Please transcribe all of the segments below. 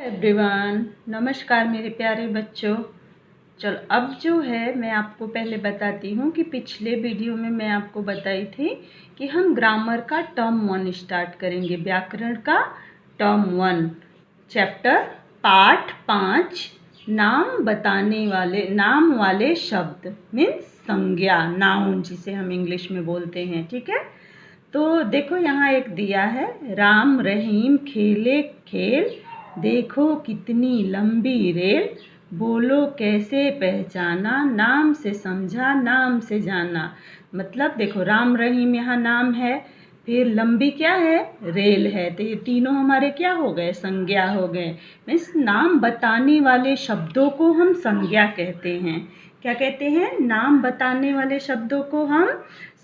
Everyone, नमस्कार मेरे प्यारे बच्चों। चलो अब जो है मैं आपको पहले बताती हूँ कि पिछले वीडियो में मैं आपको बताई थी कि हम ग्रामर का टर्म 1 स्टार्ट करेंगे। व्याकरण का टर्म 1 चैप्टर पार्ट 5 नाम वाले शब्द मीन्स संज्ञा, नाउन जिसे हम इंग्लिश में बोलते हैं। ठीक है, तो देखो यहाँ एक दिया है, राम रहीम खेले खेल, देखो कितनी लंबी रेल, बोलो कैसे पहचाना, नाम से समझा नाम से जाना। मतलब देखो राम रहीम यहाँ नाम है, फिर लंबी क्या है, रेल है, तो ये तीनों हमारे क्या हो गए, संज्ञा हो गए। मीन्स नाम बताने वाले शब्दों को हम संज्ञा कहते हैं। क्या कहते हैं? नाम बताने वाले शब्दों को हम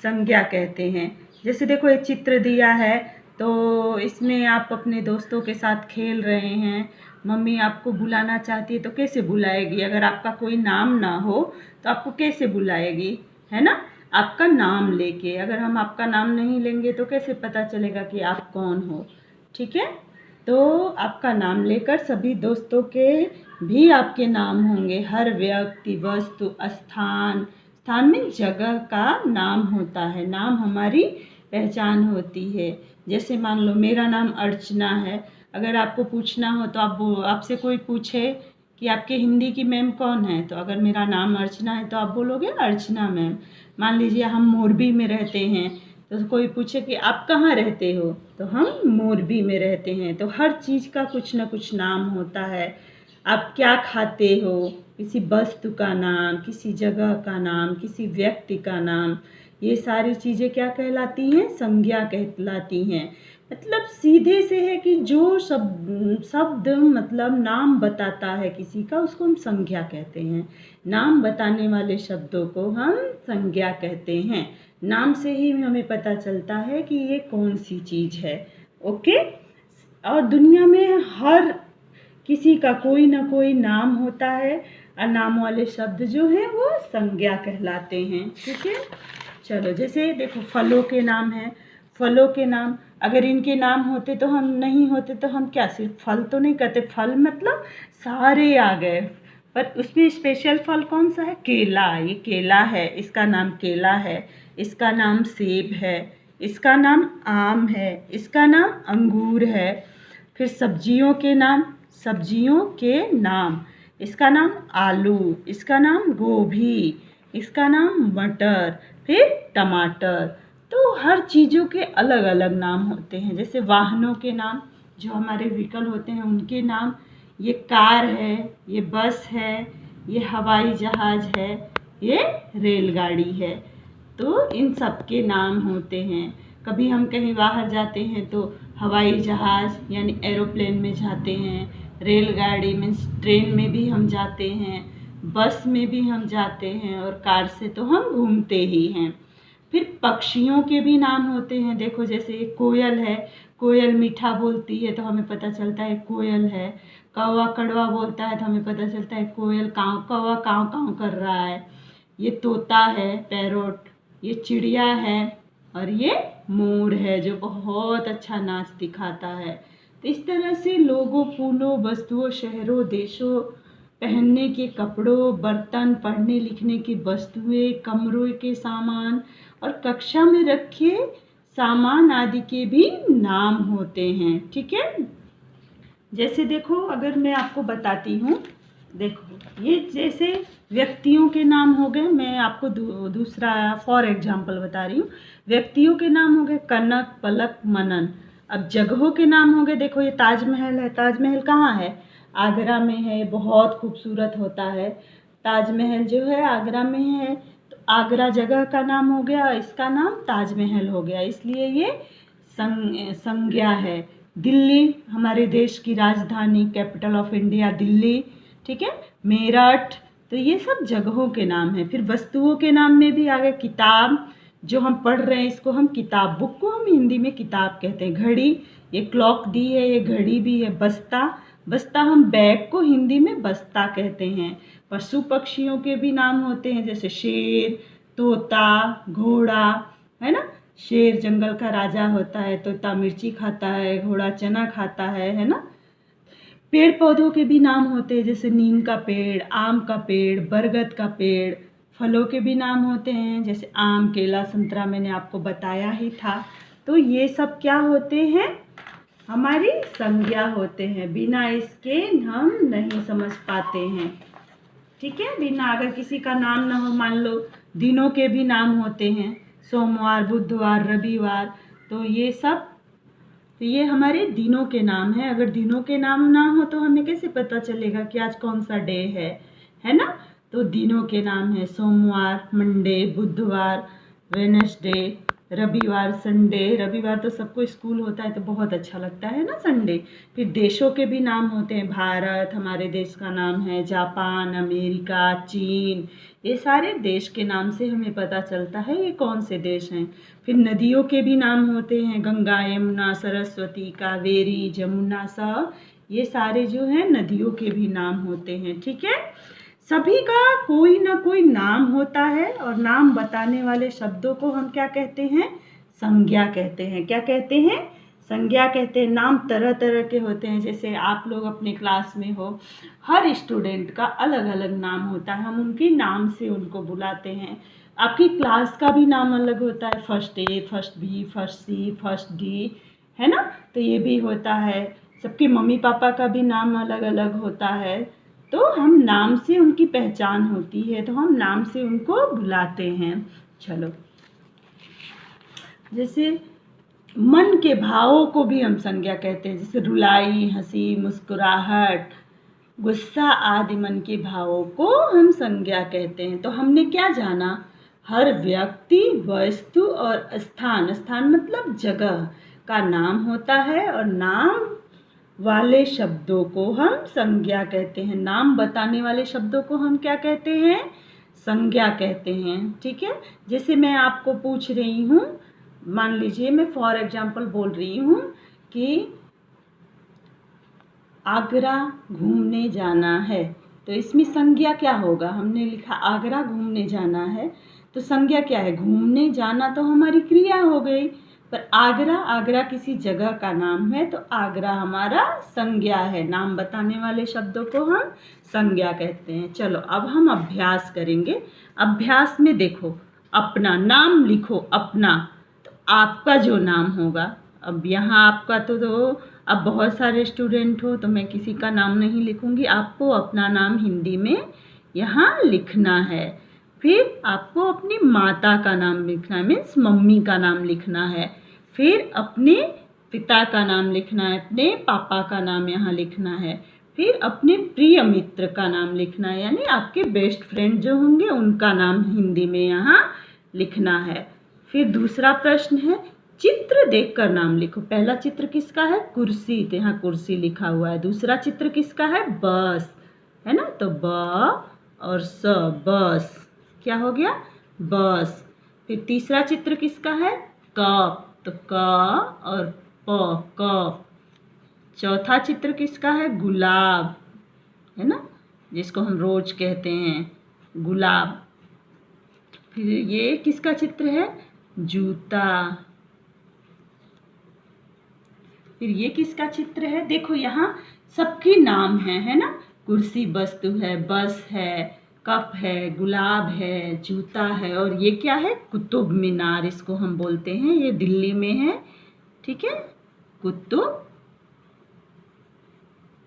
संज्ञा कहते हैं। जैसे देखो ये चित्र दिया है, तो इसमें आप अपने दोस्तों के साथ खेल रहे हैं, मम्मी आपको बुलाना चाहती है तो कैसे बुलाएगी? अगर आपका कोई नाम ना हो तो आपको कैसे बुलाएगी, है ना? आपका नाम लेके। अगर हम आपका नाम नहीं लेंगे तो कैसे पता चलेगा कि आप कौन हो? ठीक है, तो आपका नाम लेकर सभी दोस्तों के भी आपके नाम होंगे। हर व्यक्ति, वस्तु, स्थान में जगह का नाम होता है। नाम हमारी पहचान होती है। जैसे मान लो मेरा नाम अर्चना है, अगर आपको पूछना हो तो आपसे कोई पूछे कि आपके हिंदी की मैम कौन है, तो अगर मेरा नाम अर्चना है तो आप बोलोगे अर्चना मैम। मान लीजिए हम मोरबी में रहते हैं, तो कोई पूछे कि आप कहाँ रहते हो, तो हम मोरबी में रहते हैं। तो हर चीज़ का कुछ ना कुछ नाम होता है। आप क्या खाते हो, किसी वस्तु का नाम, किसी जगह का नाम, किसी व्यक्ति का नाम, ये सारी चीज़ें क्या कहलाती हैं? संज्ञा कहलाती हैं। मतलब सीधे से है कि जो शब्द मतलब नाम बताता है किसी का, उसको हम संज्ञा कहते हैं। नाम बताने वाले शब्दों को हम संज्ञा कहते हैं। नाम से ही हमें पता चलता है कि ये कौन सी चीज़ है। ओके, और दुनिया में हर किसी का कोई ना कोई नाम होता है, और नाम वाले शब्द जो हैं वो संज्ञा कहलाते हैं। ठीक है, चलो जैसे देखो फलों के नाम हैं। फलों के नाम अगर इनके नाम होते तो हम नहीं होते तो हम क्या सिर्फ फल तो नहीं कहते। फल मतलब सारे आ गए, पर उसमें स्पेशल फल कौन सा है? केला। ये केला है, इसका नाम केला है। इसका नाम सेब है, इसका नाम आम है, इसका नाम अंगूर है। फिर सब्जियों के नाम, इसका नाम आलू, इसका नाम गोभी, इसका नाम मटर, फिर टमाटर। तो हर चीज़ों के अलग अलग नाम होते हैं। जैसे वाहनों के नाम, जो हमारे व्हीकल होते हैं उनके नाम, ये कार है, ये बस है, ये हवाई जहाज़ है, ये रेलगाड़ी है। तो इन सब के नाम होते हैं। कभी हम कहीं बाहर जाते हैं तो हवाई जहाज़ यानी एरोप्लेन में जाते हैं, रेलगाड़ी मीन्स ट्रेन में भी हम जाते हैं, बस में भी हम जाते हैं, और कार से तो हम घूमते ही हैं। फिर पक्षियों के भी नाम होते हैं। देखो जैसे एक कोयल है, कोयल मीठा बोलती है तो हमें पता चलता है कोयल है। कौवा कड़वा बोलता है तो हमें पता चलता है कोयल कौवा काँव काँव कर रहा है। ये तोता है, पैरोट, ये चिड़िया है, और ये मोर है जो बहुत अच्छा नाच दिखाता है। तो इस तरह से लोगों, फूलों, वस्तुओं, शहरों, देशों, पहनने के कपड़ों, बर्तन, पढ़ने लिखने की वस्तुएं, कमरों के सामान और कक्षा में रखे सामान आदि के भी नाम होते हैं। ठीक है, जैसे देखो अगर मैं आपको बताती हूँ, देखो ये जैसे व्यक्तियों के नाम हो गए। मैं आपको दूसरा फॉर एग्जाम्पल बता रही हूँ। व्यक्तियों के नाम हो गए कनक, पलक, मनन। अब जगहों के नाम हो गए, देखो ये ताजमहल है। ताजमहल कहाँ है? आगरा में है, बहुत खूबसूरत होता है। ताजमहल जो है आगरा में है, तो आगरा जगह का नाम हो गया, इसका नाम ताजमहल हो गया, इसलिए ये संज्ञा है। दिल्ली हमारे देश की राजधानी, कैपिटल ऑफ इंडिया दिल्ली। ठीक है, मेरठ। तो ये सब जगहों के नाम हैं। फिर वस्तुओं के नाम में भी आ गए किताब, जो हम पढ़ रहे हैं इसको हम किताब, बुक को हम हिंदी में किताब कहते हैं। घड़ी, ये क्लॉक दी है, ये घड़ी भी है। बस्ता, बस्ता हम बैग को हिंदी में बस्ता कहते हैं। पशु पक्षियों के भी नाम होते हैं, जैसे शेर, तोता, घोड़ा, है ना। शेर जंगल का राजा होता है, तोता मिर्ची खाता है, घोड़ा चना खाता है ना। पेड़ पौधों के भी नाम होते हैं, जैसे नीम का पेड़, आम का पेड़, बरगद का पेड़। फलों के भी नाम होते हैं, जैसे आम, केला, संतरा, मैंने आपको बताया ही था। तो ये सब क्या होते हैं, हमारी संज्ञा होते हैं। बिना इसके हम नहीं समझ पाते हैं, ठीक है। बिना अगर किसी का नाम ना हो, मान लो दिनों के भी नाम होते हैं, सोमवार, बुधवार, रविवार, तो ये हमारे दिनों के नाम हैं। अगर दिनों के नाम ना हो तो हमें कैसे पता चलेगा कि आज कौन सा डे है ना। तो दिनों के नाम है सोमवार, मंडे, बुधवार, वेडनेसडे, रविवार, संडे। रविवार तो सबको स्कूल होता है तो बहुत अच्छा लगता है ना, संडे। फिर देशों के भी नाम होते हैं, भारत हमारे देश का नाम है, जापान, अमेरिका, चीन, ये सारे देश के नाम से हमें पता चलता है ये कौन से देश हैं। फिर नदियों के भी नाम होते हैं, गंगा, यमुना, सरस्वती, कावेरी, जमुना, सब ये सारे जो हैं नदियों के भी नाम होते हैं, ठीक है। सभी का कोई ना कोई नाम होता है, और नाम बताने वाले शब्दों को हम क्या कहते हैं, संज्ञा कहते हैं। क्या कहते हैं, संज्ञा कहते हैं। नाम तरह तरह के होते हैं, जैसे आप लोग अपने क्लास में हो, हर स्टूडेंट का अलग अलग नाम होता है, हम उनके नाम से उनको बुलाते हैं। आपकी क्लास का भी नाम अलग होता है, first A, first B, first C, first D, है ना। तो ये भी होता है। सबके मम्मी पापा का भी नाम अलग अलग होता है, तो हम नाम से उनकी पहचान होती है, तो हम नाम से उनको बुलाते हैं। चलो, जैसे मन के भावों को भी हम संज्ञा कहते हैं, जैसे रुलाई, हंसी, मुस्कुराहट, गुस्सा आदि मन के भावों को हम संज्ञा कहते हैं। तो हमने क्या जाना, हर व्यक्ति, वस्तु और स्थान, स्थान मतलब जगह का नाम होता है, और नाम वाले शब्दों को हम संज्ञा कहते हैं। नाम बताने वाले शब्दों को हम क्या कहते हैं, संज्ञा कहते हैं, ठीक है। जैसे मैं आपको पूछ रही हूँ, मान लीजिए मैं फॉर एग्जाम्पल बोल रही हूँ कि आगरा घूमने जाना है, तो इसमें संज्ञा क्या होगा, हमने लिखा आगरा घूमने जाना है, तो संज्ञा क्या है, घूमने जाना तो हमारी क्रिया हो गई, पर आगरा, आगरा किसी जगह का नाम है, तो आगरा हमारा संज्ञा है। नाम बताने वाले शब्दों को हम संज्ञा कहते हैं। चलो अब हम अभ्यास करेंगे। अभ्यास में देखो, अपना नाम लिखो, अपना, तो आपका जो नाम होगा, अब यहाँ आपका तो अब बहुत सारे स्टूडेंट हो तो मैं किसी का नाम नहीं लिखूंगी, आपको अपना नाम हिंदी में यहाँ लिखना है। फिर आपको अपनी माता का नाम लिखना है, मीन्स मम्मी का नाम लिखना है। फिर अपने पिता का नाम लिखना है, अपने पापा का नाम यहाँ लिखना है। फिर अपने प्रिय मित्र का नाम लिखना है, यानी आपके बेस्ट फ्रेंड जो होंगे उनका नाम हिंदी में यहाँ लिखना है। फिर दूसरा प्रश्न है, चित्र देखकर नाम लिखो। पहला चित्र किसका है, कुर्सी, तो यहाँ कुर्सी लिखा हुआ है। दूसरा चित्र किसका है, बस, है ना, तो ब और स, बस, क्या हो गया, बस। फिर तीसरा चित्र किसका है, कप, तो क और प, कप। चौथा चित्र किसका है, गुलाब, है ना, जिसको हम रोज कहते हैं, गुलाब। फिर ये किसका चित्र है, जूता। फिर ये किसका चित्र है, देखो यहाँ सबके नाम है ना, कुर्सी वस्तु है, बस है, कप है, गुलाब है, जूता है, और ये क्या है, कुतुब मीनार इसको हम बोलते हैं, ये दिल्ली में है, ठीक है, कुतुब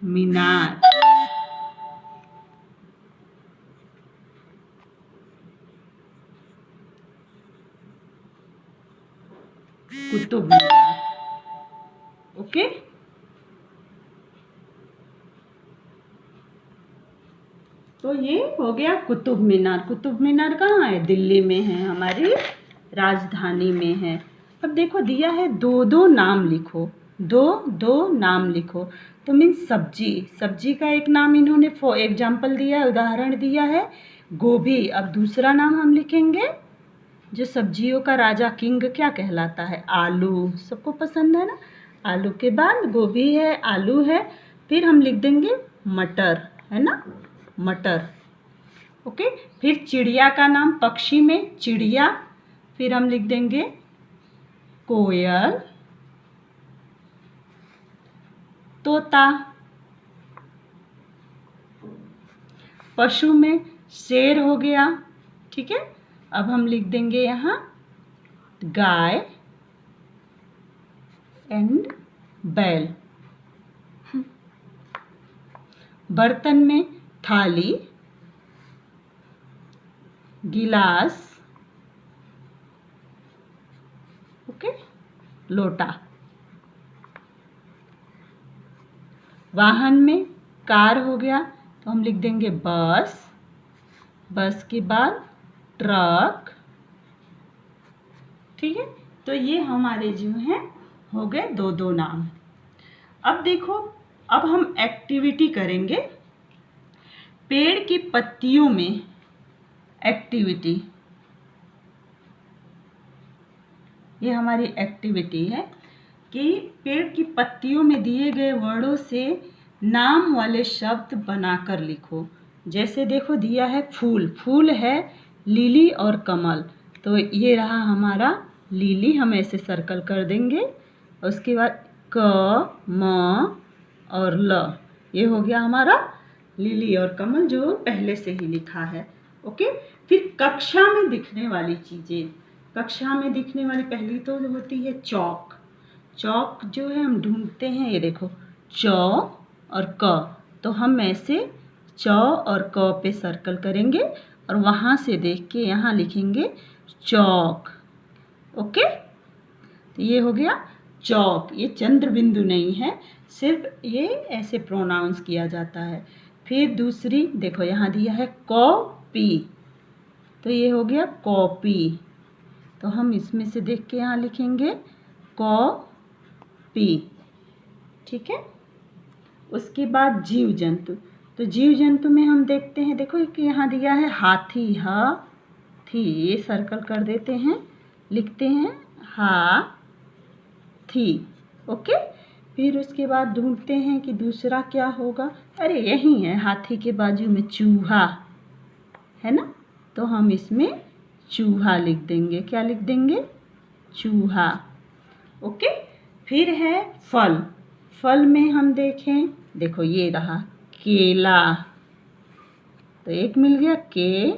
मीनार। कुतुब मीनार, ओके। तो ये हो गया कुतुब मीनार। कुतुब मीनार कहाँ है, दिल्ली में है, हमारी राजधानी में है। अब देखो दिया है दो दो नाम लिखो, दो दो नाम लिखो, तो मीन्स सब्जी, सब्जी का एक नाम इन्होंने फॉर एग्जाम्पल दिया है, उदाहरण दिया है, गोभी। अब दूसरा नाम हम लिखेंगे, जो सब्जियों का राजा, किंग क्या कहलाता है, आलू, सबको पसंद है ना। आलू के बाद गोभी है, आलू है, फिर हम लिख देंगे मटर, है ना, मटर, ओके। फिर चिड़िया का नाम, पक्षी में चिड़िया, फिर हम लिख देंगे कोयल, तोता, पशु में शेर हो गया, ठीक है। अब हम लिख देंगे यहाँ गाय एंड बैल। बर्तन में थाली, गिलास, ओके, लोटा। वाहन में कार हो गया तो हम लिख देंगे बस, बस के बाद ट्रक, ठीक है। तो ये हमारे जो हैं हो गए दो दो नाम। अब देखो, अब हम एक्टिविटी करेंगे। पेड़ की पत्तियों में एक्टिविटी, ये हमारी एक्टिविटी है कि पेड़ की पत्तियों में दिए गए वर्डों से नाम वाले शब्द बनाकर लिखो। जैसे देखो दिया है फूल, फूल है लिली और कमल, तो ये रहा हमारा लिली, हम ऐसे सर्कल कर देंगे। उसके बाद क, म और ल, ये हो गया हमारा लिली और कमल जो पहले से ही लिखा है, ओके। फिर कक्षा में दिखने वाली चीज़ें, कक्षा में दिखने वाली पहली तो होती है चौक। चौक जो है हम ढूंढते हैं, ये देखो च और क, तो हम ऐसे च और क पे सर्कल करेंगे और वहाँ से देख के यहाँ लिखेंगे चौक, ओके। तो ये हो गया चौक, ये चंद्र बिंदु नहीं है, सिर्फ ये ऐसे प्रोनाउंस किया जाता है। फिर दूसरी देखो यहाँ दिया है कॉपी, तो ये हो गया कॉपी, तो हम इसमें से देख के यहाँ लिखेंगे कॉपी, ठीक है। उसके बाद जीव जंतु, तो जीव जंतु में हम देखते हैं, देखो कि यहाँ दिया है हाथी, हाथी, ये सर्कल कर देते हैं, लिखते हैं हाथी, ओके। फिर उसके बाद ढूंढते हैं कि दूसरा क्या होगा, अरे यही है, हाथी के बाजू में चूहा है ना, तो हम इसमें चूहा लिख देंगे, क्या लिख देंगे, चूहा, ओके। फिर है फल, फल में हम देखें, देखो ये रहा केला, तो एक मिल गया के,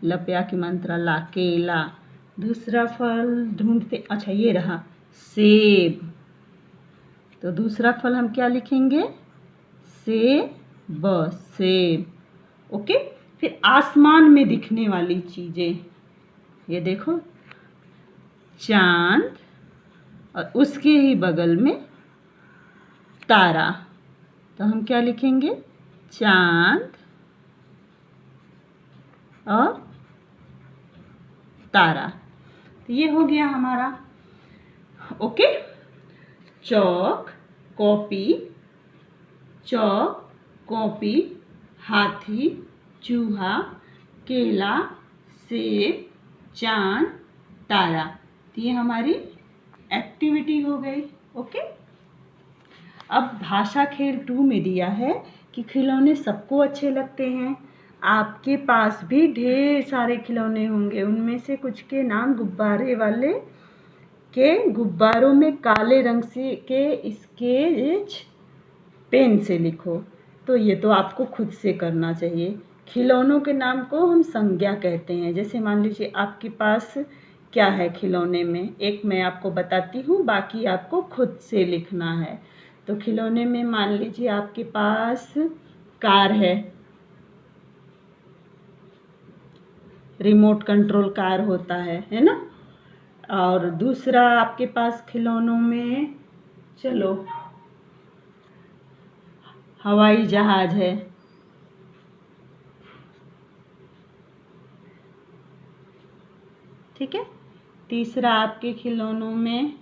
लपया की मात्रा ला, केला। दूसरा फल ढूंढते, अच्छा ये रहा सेब, तो दूसरा फल हम क्या लिखेंगे, सेब, सेब, ओके। फिर आसमान में दिखने वाली चीज़ें, ये देखो चांद और उसके ही बगल में तारा, तो हम क्या लिखेंगे, चांद और तारा। तो ये हो गया हमारा, ओके। चौक, कॉपी, चौक, कॉपी, हाथी, चूहा, केला, सेब, चांद, तारा, तो ये हमारी एक्टिविटी हो गई, ओके। अब भाषा खेल 2 में दिया है कि खिलौने सबको अच्छे लगते हैं। आपके पास भी ढेर सारे खिलौने होंगे, उनमें से कुछ के नाम गुब्बारे वाले के गुब्बारों में काले रंग से के स्केच पेन से लिखो। तो ये तो आपको खुद से करना चाहिए। खिलौनों के नाम को हम संज्ञा कहते हैं। जैसे मान लीजिए आपके पास क्या है खिलौने में, एक मैं आपको बताती हूँ, बाकी आपको खुद से लिखना है। तो खिलौने में मान लीजिए आपके पास कार है, रिमोट कंट्रोल कार होता है ना। और दूसरा आपके पास खिलौनों में, चलो हवाई जहाज है, ठीक है। तीसरा आपके खिलौनों में,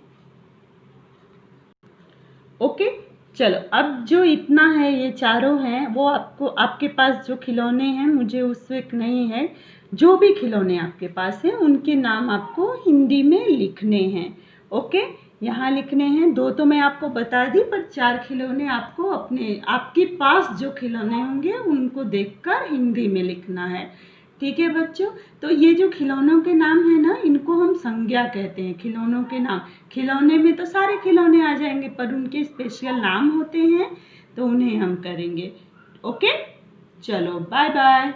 ओके। चलो अब जो इतना है, ये चारों हैं, वो आपको आपके पास जो खिलौने हैं, मुझे उससे नहीं है, जो भी खिलौने आपके पास हैं उनके नाम आपको हिंदी में लिखने हैं, ओके। यहाँ लिखने हैं, 2 तो मैं आपको बता दी, पर 4 खिलौने आपको अपने आपके पास जो खिलौने होंगे उनको देखकर हिंदी में लिखना है, ठीक है बच्चों। तो ये जो खिलौनों के नाम है ना, इनको हम संज्ञा कहते हैं। खिलौनों के नाम, खिलौने में तो सारे खिलौने आ जाएंगे, पर उनके स्पेशल नाम होते हैं, तो उन्हें हम करेंगे, ओके। चलो बाय बाय।